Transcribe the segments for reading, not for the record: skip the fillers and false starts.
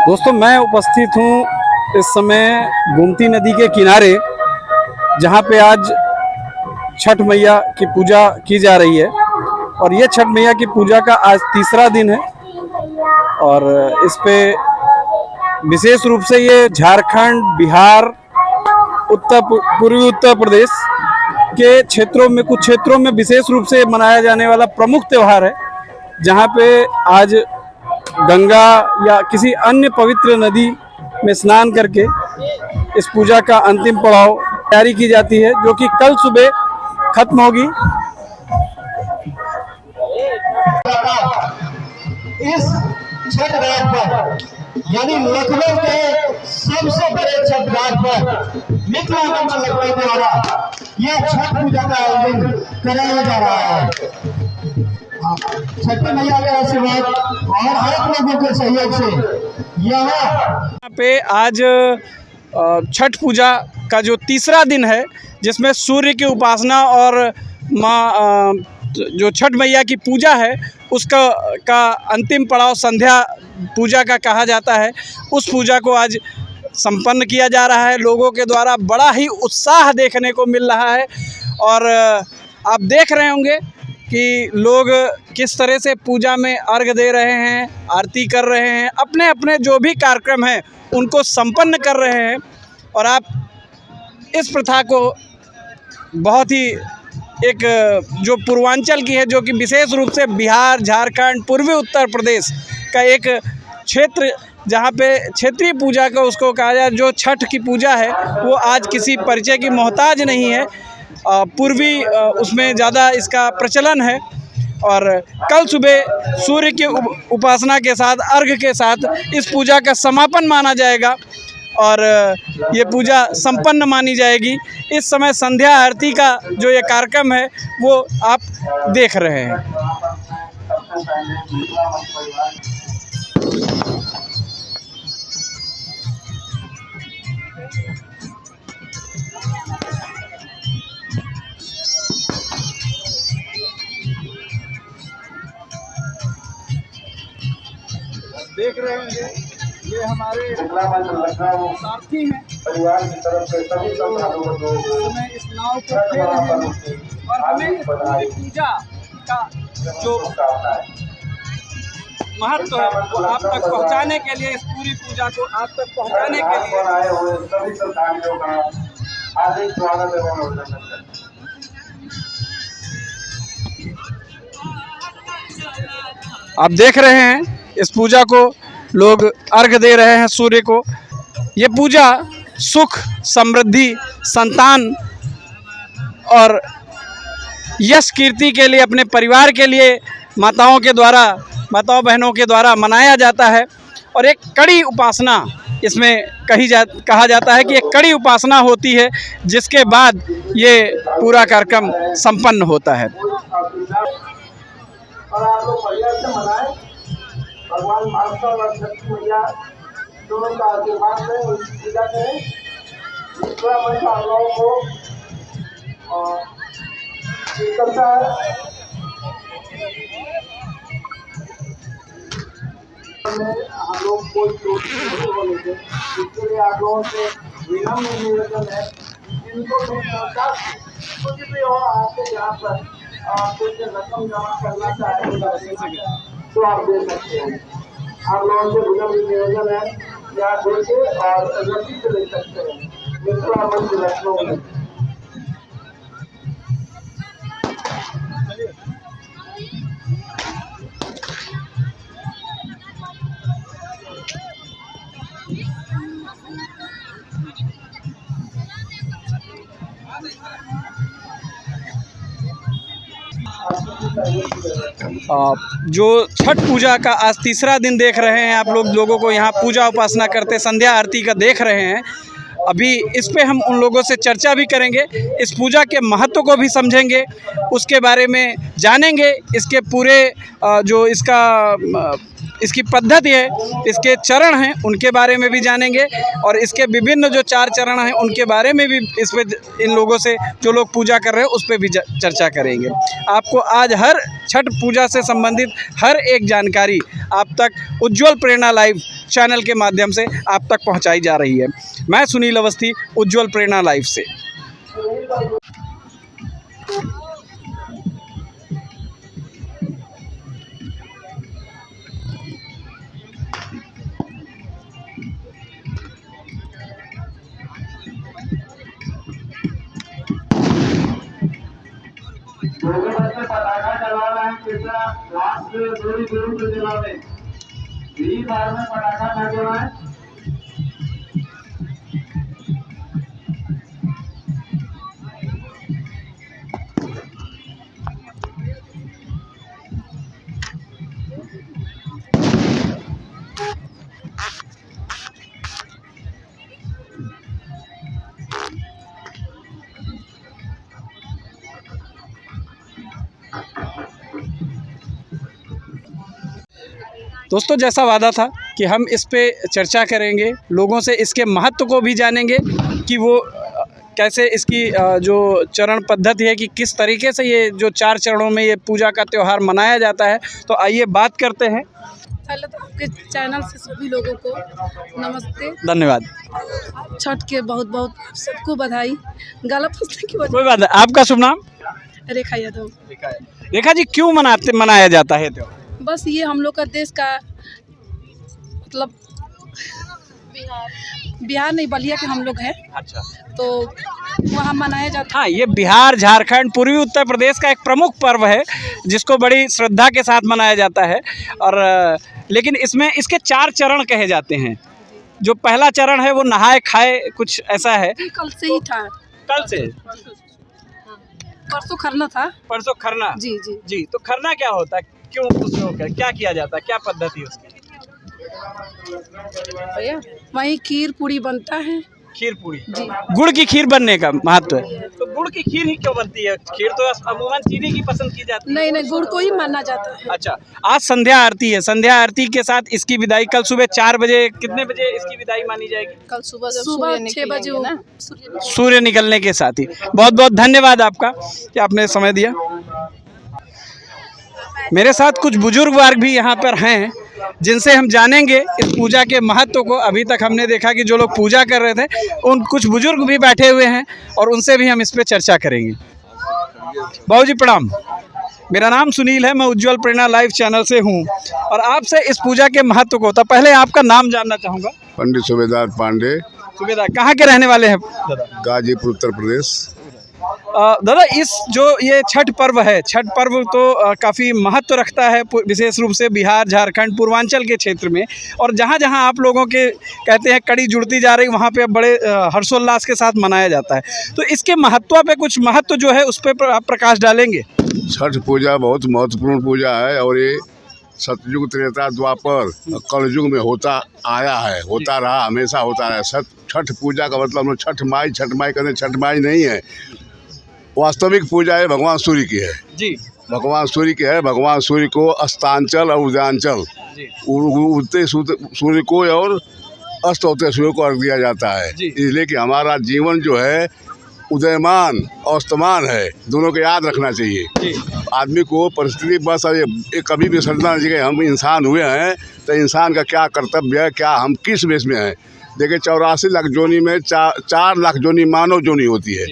दोस्तों, मैं उपस्थित हूँ इस समय गोमती नदी के किनारे, जहाँ पे आज छठ मैया की पूजा की जा रही है। और ये छठ मैया की पूजा का आज तीसरा दिन है। और इस पे विशेष रूप से ये झारखंड, बिहार, पूर्वी उत्तर प्रदेश के क्षेत्रों में, कुछ क्षेत्रों में विशेष रूप से मनाया जाने वाला प्रमुख त्यौहार है, जहाँ पे आज गंगा या किसी अन्य पवित्र नदी में स्नान करके इस पूजा का अंतिम पड़ाव तैयारी की जाती है, जो कि कल सुबह खत्म होगी। इस छठ घाट पर, यानी लखनऊ के सबसे बड़े छठ घाट पर मिथिला मंच लखनऊ द्वारा यह छठ पूजा का आयोजन कराया जा रहा है। छठ मैया के आशीर्वाद और हर लोगों के सहयोग से यहाँ पे आज छठ पूजा का जो तीसरा दिन है, जिसमें सूर्य की उपासना और माँ जो छठ मैया की पूजा है उसका अंतिम पड़ाव संध्या पूजा का कहा जाता है, उस पूजा को आज संपन्न किया जा रहा है। लोगों के द्वारा बड़ा ही उत्साह देखने को मिल रहा है। और आप देख रहे होंगे कि लोग किस तरह से पूजा में अर्घ दे रहे हैं, आरती कर रहे हैं, अपने अपने जो भी कार्यक्रम हैं उनको संपन्न कर रहे हैं। और आप इस प्रथा को बहुत ही एक जो पूर्वांचल की है, जो कि विशेष रूप से बिहार, झारखंड, पूर्वी उत्तर प्रदेश का एक क्षेत्र, जहाँ पे क्षेत्रीय पूजा का उसको कहा जाए, जो छठ की पूजा है वो आज किसी परिचय की मोहताज नहीं है। पूर्वी उसमें ज़्यादा इसका प्रचलन है। और कल सुबह सूर्य की उपासना के साथ, अर्घ के साथ इस पूजा का समापन माना जाएगा और ये पूजा संपन्न मानी जाएगी। इस समय संध्या आरती का जो ये कार्यक्रम है वो आप देख रहे हैं। देख रहे होंगे ये हमारे साथी हैं, परिवार की तरफ से सभी श्रद्धालुओं को हमें इस नाव को दे रहे हैं। और हमें इस पूरी पूजा का जो महत्व है वो आप तक पहुंचाने के लिए, इस पूरी पूजा को आप तक पहुंचाने के लिए सभी श्रद्धालुओं का हार्दिक स्वागत एवं अभिनंदन। आप देख रहे हैं इस पूजा को लोग अर्घ दे रहे हैं सूर्य को। ये पूजा सुख, समृद्धि, संतान और यश कीर्ति के लिए, अपने परिवार के लिए माताओं बहनों के द्वारा मनाया जाता है। और एक कड़ी उपासना इसमें कहा जाता है कि एक कड़ी उपासना होती है, जिसके बाद ये पूरा कार्यक्रम संपन्न होता है। और आप लोग बढ़िया से मनाएं, भगवान भास्कर और छठ मैया दोनों का आशीर्वाद है, उनकी पूजा करें। दूसरा मंच आप लोगों को करता है। हम लोग कोई नहीं बोलेंगे, इसके लिए आप लोगों से विनम्र निवेदन है, इनको कुछ भी और आपके यहाँ पर कुछ रकम जमा करना चाहे तो आप दे सकते हैं। आप लोगों से विनम्र निवेदन है, या देके और रसीद ले सकते हैं। मिथिला मंच लखनऊ में जो छठ पूजा का आज तीसरा दिन देख रहे हैं आप लोगों को यहाँ पूजा उपासना करते संध्या आरती का देख रहे हैं। अभी इस पे हम उन लोगों से चर्चा भी करेंगे, इस पूजा के महत्व को भी समझेंगे, उसके बारे में जानेंगे, इसके पूरे जो इसका इसकी पद्धति है, इसके चरण हैं, उनके बारे में भी जानेंगे और इसके विभिन्न जो 4 चरण हैं उनके बारे में भी इस पे इन लोगों से जो लोग पूजा कर रहे हैं उस पे भी चर्चा करेंगे। आपको आज हर छठ पूजा से संबंधित हर एक जानकारी आप तक उज्ज्वल प्रेरणा लाइव चैनल के माध्यम से आप तक पहुंचाई जा रही है। मैं सुनील अवस्थी, उज्ज्वल प्रेरणा लाइव से। पटाखा चलाना है, कृपया रात से दूरी दूर से जलावे। भीड़ भाड़ में पटाखा न जलाएं। दोस्तों, जैसा वादा था कि हम इस पे चर्चा करेंगे, लोगों से इसके महत्व को भी जानेंगे कि वो कैसे इसकी जो चरण पद्धति है कि किस तरीके से ये जो 4 चरणों में ये पूजा का त्यौहार मनाया जाता है। तो आइए बात करते हैं। पहले तो आपके चैनल से सभी लोगों को नमस्ते, धन्यवाद। छठ के बहुत बहुत सबको बधाई। गला फंसने की वजह कोई बात नहीं। आपका शुभ नाम? रेखा यादव। रेखा जी, क्यों मनाया जाता है त्यौहार? बस ये हम लोग का देश का मतलब बिहार नहीं, बलिया के हम लोग हैं, अच्छा, तो वहाँ मनाया जाता हाँ, ये बिहार, झारखंड, पूर्वी उत्तर प्रदेश का एक प्रमुख पर्व है जिसको बड़ी श्रद्धा के साथ मनाया जाता है। और लेकिन इसमें इसके 4 चरण कहे जाते हैं। जो पहला चरण है वो नहाए खाए, कुछ ऐसा है। है। कल से ही था, कल से परसों खरना था। परसों खरना। जी जी जी, तो खरना क्या होता है, क्यों उसमें होकर क्या किया जाता है, क्या पद्धति है उसकी? वहीं खीर पूड़ी बनता है। खीर पूड़ी, जी। गुड़ की खीर बनने का महत्व है। तो गुड़ की खीर ही क्यों बनती है? खीर तो अमूमन चीनी की पसंद की जाती है। नहीं नहीं, गुड़ को ही माना जाता है। अच्छा, आज संध्या आरती है। संध्या आरती के साथ इसकी विदाई कल सुबह 4 बजे, कितने बजे इसकी विदाई मानी जाएगी? कल सुबह 6 बजे ना, सूर्य निकलने के साथ ही। बहुत बहुत धन्यवाद आपका कि आपने समय दिया। मेरे साथ कुछ बुजुर्ग वर्ग भी यहाँ पर हैं जिनसे हम जानेंगे इस पूजा के महत्व को। अभी तक हमने देखा कि जो लोग पूजा कर रहे थे उन कुछ बुजुर्ग भी बैठे हुए हैं और उनसे भी हम इस पर चर्चा करेंगे। बाबू जी प्रणाम, मेरा नाम सुनील है, मैं उज्ज्वल प्रेरणा लाइव चैनल से हूँ और आपसे इस पूजा के महत्व को, तो पहले आपका नाम जानना चाहूँगा। पंडित सूबेदार पांडे, सुबेदार, कहाँ के रहने वाले हैं दादा? गाजीपुर, उत्तर प्रदेश। दादा, इस जो ये छठ पर्व है, छठ पर्व तो काफ़ी महत्व रखता है विशेष रूप से बिहार, झारखंड, पूर्वांचल के क्षेत्र में। और जहाँ जहाँ आप लोगों के कहते हैं कड़ी जुड़ती जा रही, वहाँ पे अब बड़े हर्षोल्लास के साथ मनाया जाता है। तो इसके महत्व पे कुछ महत्व जो है उस पर आप प्रकाश डालेंगे? छठ पूजा बहुत महत्वपूर्ण पूजा है और ये सतयुग, त्रेता, द्वापर, कलयुग में होता आया है, होता रहा, हमेशा होता रहा। छठ पूजा का मतलब छठ माई कहते, छठ माई नहीं है। वास्तविक पूजा है भगवान सूर्य की है जी। भगवान सूर्य की है। भगवान सूर्य को अस्तांचल और उदयांचल, उगते सूर्य को और अस्त होते सूर्य को अर्घ दिया जाता है। इसलिए कि हमारा जीवन जो है उदयमान और अस्तमान है, दोनों को याद रखना चाहिए। आदमी को परिस्थिति बस ये कभी भी समझना नहीं चाहिए हम इंसान हुए हैं तो इंसान का क्या कर्तव्य है, क्या हम किस वेश में हैं। देखिए 84 लाख जोनी में 4 लाख जोनी मानव जोनी होती है।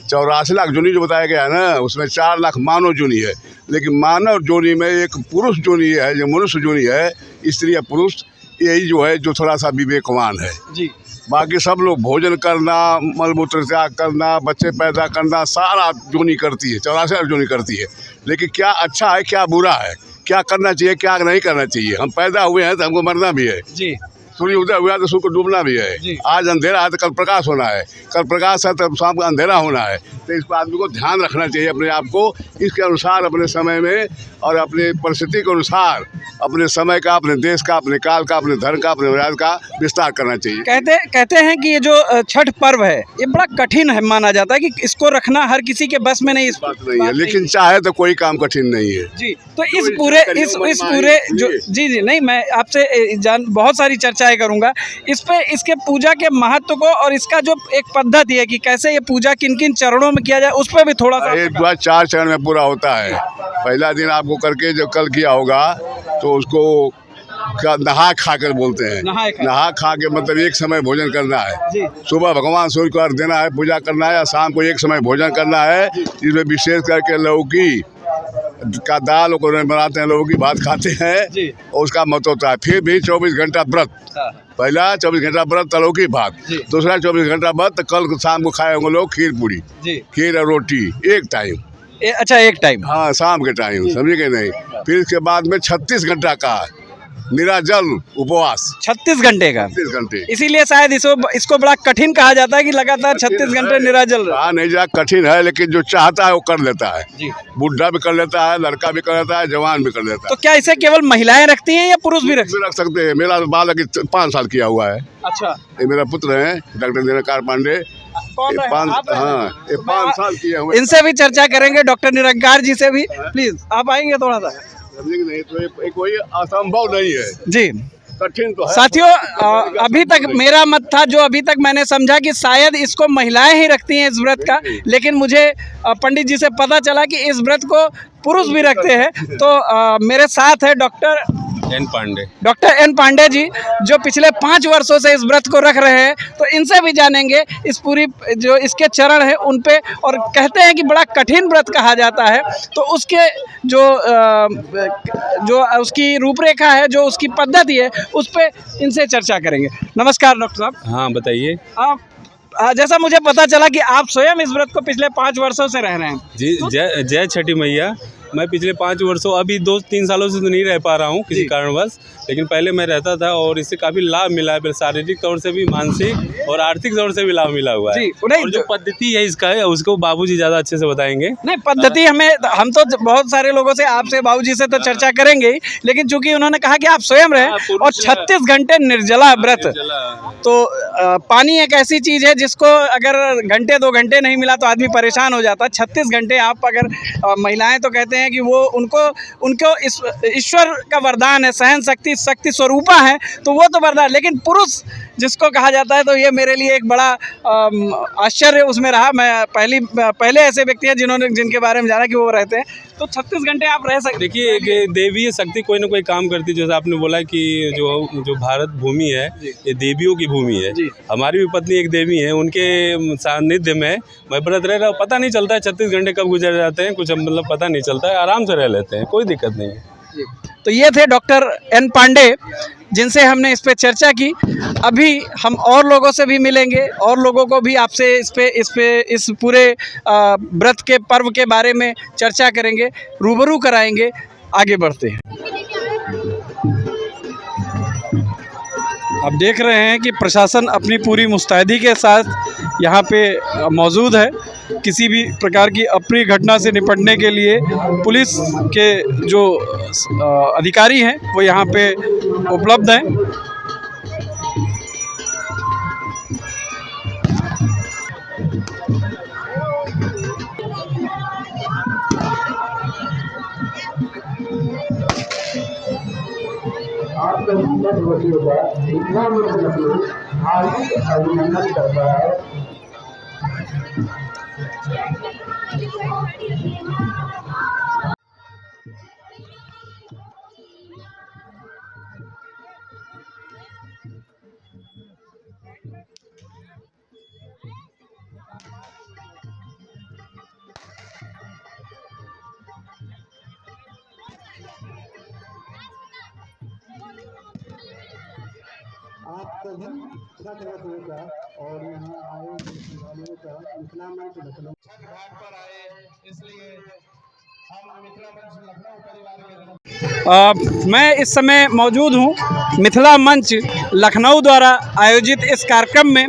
84 लाख जोनी जो बताया गया है ना, उसमें 4 लाख मानव जोनी है। लेकिन मानव जोनी में एक पुरुष जोनी है, जो मनुष्य जोनी है, स्त्री या पुरुष, यही जो है जो थोड़ा सा विवेकवान है जी। बाकी सब लोग भोजन करना, मलमूत्र त्याग करना, बच्चे पैदा करना, सारा जोनी करती है, 84 लाख जोनी करती है। लेकिन क्या अच्छा है, क्या बुरा है, क्या करना चाहिए, क्या नहीं करना चाहिए। हम पैदा हुए हैं तो हमको मरना भी है जी। सूर्य उदय हुआ तो सूर्य को डूबना भी है। आज अंधेरा है तो कल प्रकाश होना है, कल प्रकाश है तो शाम का अंधेरा होना है। तो इस पर आदमी को ध्यान रखना चाहिए अपने आप को, इसके अनुसार अपने समय में और अपनी परिस्थिति के अनुसार अपने समय का, अपने देश का, अपने काल का, अपने धर्म का, अपने राज्य का विस्तार करना चाहिए। कहते हैं कि ये जो छठ पर्व है ये बड़ा कठिन है, माना जाता है कि इसको रखना हर किसी के बस में नहीं। इस बात नहीं है, लेकिन चाहे तो कोई काम कठिन नहीं है जी। तो इस पूरे जो जी नहीं, मैं आपसे बहुत सारी चर्चाएं करूंगा इस पे, इसके पूजा के महत्व को और इसका जो एक पद्धति है कि कैसे ये पूजा किन किन चरणों में किया जाए उस पर भी थोड़ा सा। ये 4 चरण में पूरा होता है। पहला दिन आपको करके जो कल किया होगा तो उसको नहा खा कर बोलते हैं। नहा खा के मतलब एक समय भोजन करना है। सुबह भगवान सूर्य को अर्घ देना है, पूजा करना है, या शाम को एक समय भोजन करना है। इसमें विशेष करके लौकी का दाल को बनाते हैं, लौकी भात खाते हैं और उसका महत्व होता है। फिर भी 24 घंटा व्रत, पहला 24 घंटा व्रत लौकी भात, दूसरा 24 घंटा व्रत। कल शाम को खाए होंगे लोग खीर पूरी, खीर और रोटी एक टाइम। अच्छा, एक टाइम, हाँ शाम के टाइम, समझे कि नहीं। फिर इसके बाद में 36 घंटा का निराजल उपवास, 36 घंटे का। 36 घंटे, इसीलिए शायद इसको बड़ा कठिन कहा जाता है कि लगातार 36 घंटे निराजल। हाँ नहीं जा कठिन है, लेकिन जो चाहता है वो कर लेता है। बुढ़ा भी कर लेता है, लड़का भी कर लेता है, जवान भी कर लेता है। तो क्या इसे केवल महिलाएं रखती हैं या पुरुष भी रख सकते हैं? मेरा बालक 5 साल किया हुआ है। अच्छा, ये मेरा पुत्र है डॉक्टर निरंकार पांडे। कौन है? 5 साल किया हुआ। इनसे भी चर्चा करेंगे, डॉक्टर निरंकार जी से भी। प्लीज आप आएंगे थोड़ा सा। नहीं तो कोई असंभव नहीं है जी, कठिन तो है। साथियों, अभी तक मेरा मत था, जो अभी तक मैंने समझा कि शायद इसको महिलाएं ही रखती हैं इस व्रत का, लेकिन मुझे पंडित जी से पता चला कि इस व्रत को पुरुष भी रखते हैं। तो मेरे साथ है डॉक्टर एन पांडे जी, जो पिछले 5 वर्षों से इस व्रत को रख रहे हैं। तो इनसे भी जानेंगे इस पूरी जो इसके चरण है उन पे, और कहते हैं कि बड़ा कठिन व्रत कहा जाता है। तो उसके जो उसकी रूपरेखा है, जो उसकी पद्धति है, उस पे इनसे चर्चा करेंगे। नमस्कार डॉक्टर साहब। हाँ बताइए। आप जैसा मुझे पता चला कि आप स्वयं इस व्रत को पिछले 5 वर्षों से रह रहे हैं। जी, जय छठी मैया। मैं पिछले 5 वर्षों, अभी 2-3 सालों से तो नहीं रह पा रहा हूँ किसी कारणवश, लेकिन पहले मैं रहता था और इससे काफ़ी लाभ मिला है। शारीरिक तौर से भी, मानसिक और आर्थिक तौर से भी लाभ मिला हुआ है। और जो पद्धति है इसका है उसको बाबूजी ज़्यादा अच्छे से बताएंगे। नहीं, पद्धति हम तो बहुत सारे लोगों से, आपसे बाबूजी से तो चर्चा करेंगे ही, लेकिन चूंकि उन्होंने कहा कि आप स्वयं रहे और 36 घंटे निर्जला व्रत, तो पानी एक ऐसी चीज़ है जिसको अगर घंटे 2 घंटे नहीं मिला तो आदमी परेशान हो जाता है। 36 घंटे आप अगर, महिलाएं तो कहते हैं कि वो उनको ईश्वर का वरदान है, सहन शक्ति स्वरूपा है, तो वो तो वरदान। लेकिन पुरुष जिसको कहा जाता है, तो ये मेरे लिए एक बड़ा आश्चर्य उसमें रहा। मैं पहले ऐसे व्यक्ति हैं जिनके बारे में जाना कि वो रहते हैं। तो 36 घंटे आप रह सकते। देखिए, एक देवीय शक्ति कोई ना कोई काम करती है। जैसे आपने बोला कि जो भारत भूमि है ये देवियों की भूमि है। हमारी भी पत्नी एक देवी है, उनके सानिध्य में मैं व्रत रह रहा हूँ। पता नहीं चलता है 36 घंटे कब गुजर जाते हैं, कुछ मतलब पता नहीं चलता है, आराम से रह लेते हैं, कोई दिक्कत नहीं है। तो ये थे डॉक्टर एन पांडे, जिनसे हमने इस पे चर्चा की। अभी हम और लोगों से भी मिलेंगे, और लोगों को भी आपसे इस पूरे व्रत के पर्व के बारे में चर्चा करेंगे, रूबरू कराएंगे। आगे बढ़ते हैं। आप देख रहे हैं कि प्रशासन अपनी पूरी मुस्तैदी के साथ यहाँ पे मौजूद है। किसी भी प्रकार की अप्रिय घटना से निपटने के लिए पुलिस के जो अधिकारी हैं वो यहाँ पे उपलब्ध हैं। आपका जितना दिवसीय होगा इतना मतलब हार्दिक अभिनंदन करता है। आप सभी छठ होगा और यहाँ आए वालों का मिथिला मंच लखनऊ घाट पर आए, इसलिए हम मिथिला मंच लखनऊ परिवार के तरफ मैं इस समय मौजूद हूँ मिथिला मंच लखनऊ द्वारा आयोजित इस कार्यक्रम में,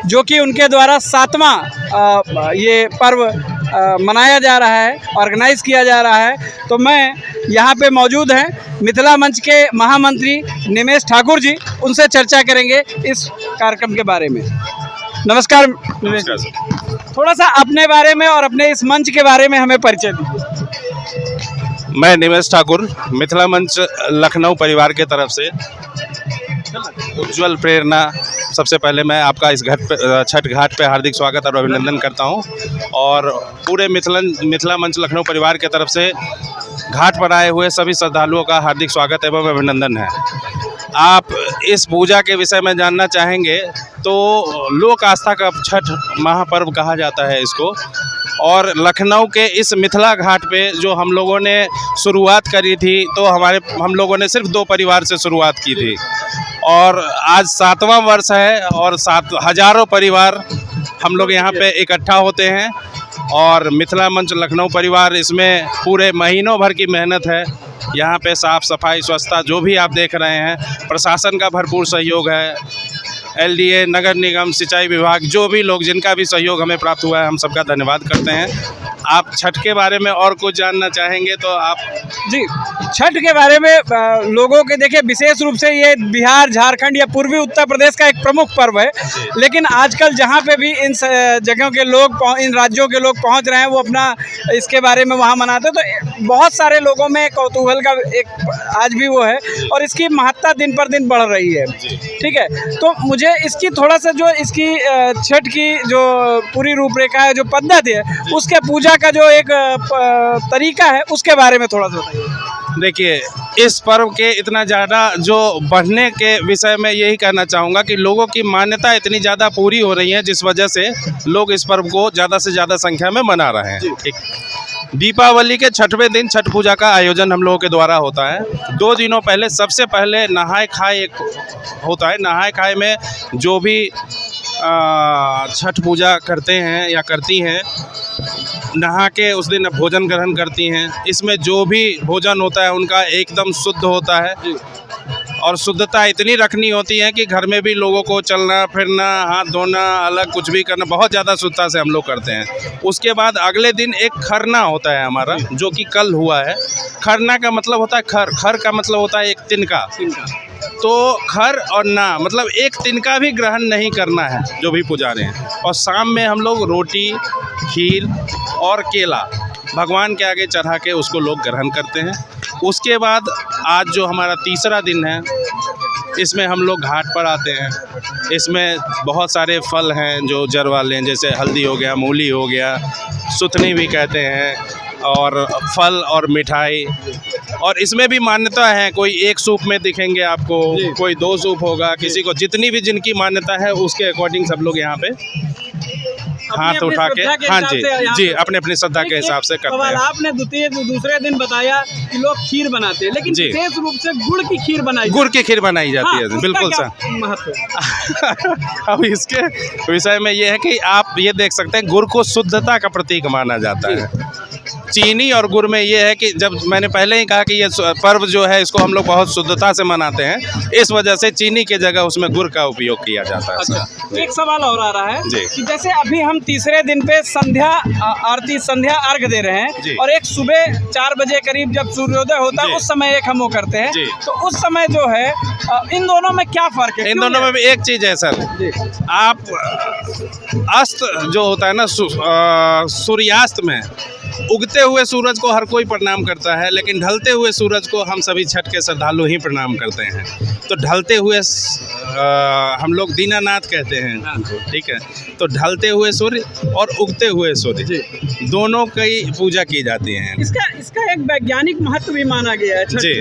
जो कि उनके द्वारा 7वां ये पर्व मनाया जा रहा है, ऑर्गेनाइज़ किया जा रहा है। तो मैं यहाँ पे मौजूद हैं मिथिला मंच के महामंत्री निमेश ठाकुर जी, उनसे चर्चा करेंगे इस कार्यक्रम के बारे में। नमस्कार निमेश जी, थोड़ा सा अपने बारे में और अपने इस मंच के बारे में हमें परिचय दीजिए। मैं निमेश ठाकुर मिथिला मंच लखनऊ परिवार के तरफ से उज्जवल प्रेरणा, सबसे पहले मैं आपका इस घाट पे छठ घाट पे हार्दिक स्वागत और अभिनंदन करता हूं, और पूरे मिथिला मंच लखनऊ परिवार के तरफ से घाट पर आए हुए सभी श्रद्धालुओं का हार्दिक स्वागत एवं अभिनंदन है। आप इस पूजा के विषय में जानना चाहेंगे तो लोक आस्था का छठ महापर्व कहा जाता है इसको, और लखनऊ के इस मिथिला घाट पे जो हम लोगों ने शुरुआत करी थी, तो हम लोगों ने सिर्फ 2 परिवार से शुरुआत की थी, और आज 7वां वर्ष है और हज़ारों परिवार हम लोग यहाँ पे इकट्ठा होते हैं। और मिथिला मंच लखनऊ परिवार, इसमें पूरे महीनों भर की मेहनत है। यहाँ पे साफ़ सफाई स्वच्छता जो भी आप देख रहे हैं, प्रशासन का भरपूर सहयोग है, LDA, नगर निगम, सिंचाई विभाग, जो भी लोग जिनका भी सहयोग हमें प्राप्त हुआ है, हम सबका धन्यवाद करते हैं। आप छठ के बारे में और कुछ जानना चाहेंगे तो आप जी, छठ के बारे में लोगों के देखिए, विशेष रूप से ये बिहार, झारखंड या पूर्वी उत्तर प्रदेश का एक प्रमुख पर्व है, लेकिन आजकल जहाँ पे भी इन जगहों के लोग, इन राज्यों के लोग पहुँच रहे हैं, वो अपना इसके बारे में वहाँ मनाते हैं। तो बहुत सारे लोगों में कौतूहल का एक आज भी वो है, और इसकी महत्ता दिन पर दिन बढ़ रही है। ठीक है, तो मुझे इसकी थोड़ा सा जो इसकी छठ की जो पूरी रूपरेखा है, जो पद्धति है, उसके पूजा का जो एक तरीका है, उसके बारे में थोड़ा सा बताइए। देखिए, इस पर्व के इतना ज़्यादा जो बढ़ने के विषय में यही कहना चाहूँगा कि लोगों की मान्यता इतनी ज़्यादा पूरी हो रही है, जिस वजह से लोग इस पर्व को ज़्यादा से ज़्यादा संख्या में मना रहे हैं। ठीक, दीपावली के 6वें दिन छठ पूजा का आयोजन हम लोगों के द्वारा होता है। 2 दिनों पहले सबसे पहले नहाय खाए एक होता है। नहाय खाए में जो भी छठ पूजा करते हैं या करती हैं, नहा के उस दिन भोजन ग्रहण करती हैं। इसमें जो भी भोजन होता है उनका एकदम शुद्ध होता है, और शुद्धता इतनी रखनी होती है कि घर में भी लोगों को चलना फिरना, हाथ धोना, अलग कुछ भी करना, बहुत ज़्यादा शुद्धता से हम लोग करते हैं। उसके बाद अगले दिन एक खरना होता है हमारा, जो कि कल हुआ है। खरना का मतलब होता है खर का मतलब होता है एक तिनका। तो खर और ना मतलब एक तिनका भी ग्रहण नहीं करना है जो भी पुजारी हैं। और शाम में हम लोग रोटी, खीर और केला भगवान के आगे चढ़ा के उसको लोग ग्रहण करते हैं। उसके बाद आज जो हमारा तीसरा दिन है, इसमें हम लोग घाट पर आते हैं। इसमें बहुत सारे फल हैं जो जर वाले हैं, जैसे हल्दी हो गया, मूली हो गया, सुथनी भी कहते हैं, और फल और मिठाई। और इसमें भी मान्यता है, कोई एक सूप में दिखेंगे आपको, कोई 2 सूप होगा, किसी को जितनी भी जिनकी मान्यता है उसके अकॉर्डिंग सब लोग यहाँ पे हाथ उठा के, हाँ जी, अपने अपनी श्रद्धा के हिसाब से करते हैं। आपने दूसरे दिन बताया कि लोग खीर बनाते हैं, लेकिन विशेष रूप से गुड़ की खीर बनाई जाती है। बिल्कुल सर। महत्व अब इसके विषय में ये है कि आप ये देख सकते हैं, गुड़ को शुद्धता का प्रतीक माना जाता है। चीनी और गुड़ में ये है कि जब मैंने पहले ही कहा कि ये पर्व जो है इसको हम लोग बहुत शुद्धता से मनाते हैं, इस वजह से चीनी के जगह उसमें गुड़ का उपयोग किया जाता है। अच्छा, एक सवाल और आ रहा है जी, कि जैसे अभी हम तीसरे दिन पे संध्या आरती, संध्या अर्घ दे रहे हैं, और एक सुबह 4 बजे करीब जब सूर्योदय होता है, उस समय एक हम वो करते हैं, तो उस समय जो है इन दोनों में क्या फ़र्क है? इन दोनों में भी एक चीज़ है सर, आप अस्त जो होता है ना, सूर्यास्त में उगते हुए सूरज को हर कोई प्रणाम करता है, लेकिन ढलते हुए सूरज को हम सभी छठ के श्रद्धालु ही प्रणाम करते हैं। तो ढलते हुए हम लोग दीनानाथ कहते हैं, ठीक है। तो ढलते हुए सूर्य और उगते हुए सूर्य दोनों की पूजा की जाती है। इसका एक वैज्ञानिक महत्व भी माना गया है जी।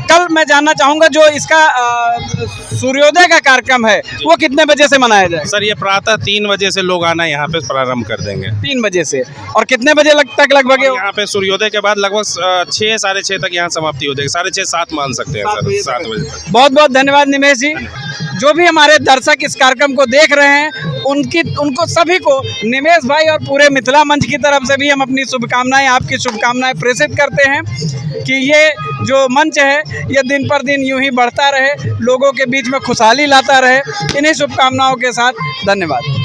कल मैं जानना चाहूँगा, जो इसका सूर्योदय का कार्यक्रम है वो कितने बजे से मनाया जाए? सर, ये प्रातः 3 बजे से लोग आना यहाँ पे प्रारंभ कर देंगे। 3 बजे से, और कितने बजे तक लगभग यहाँ पे सूर्योदय के बाद लगभग 6 साढ़े 6 तक यहाँ समाप्ति हो जाएगी। 6:30 7 मान सकते हैं सर, 7 बजे तक। बहुत बहुत धन्यवाद निमेश जी। जो भी हमारे दर्शक इस कार्यक्रम को देख रहे हैं, उनको सभी को निमेश भाई और पूरे मिथिला मंच की तरफ से भी हम अपनी शुभकामनाएं, आपकी शुभकामनाएं प्रेषित करते हैं कि ये जो मंच है ये दिन पर दिन यूं ही बढ़ता रहे, लोगों के बीच में खुशहाली लाता रहे। इन्हीं शुभकामनाओं के साथ धन्यवाद।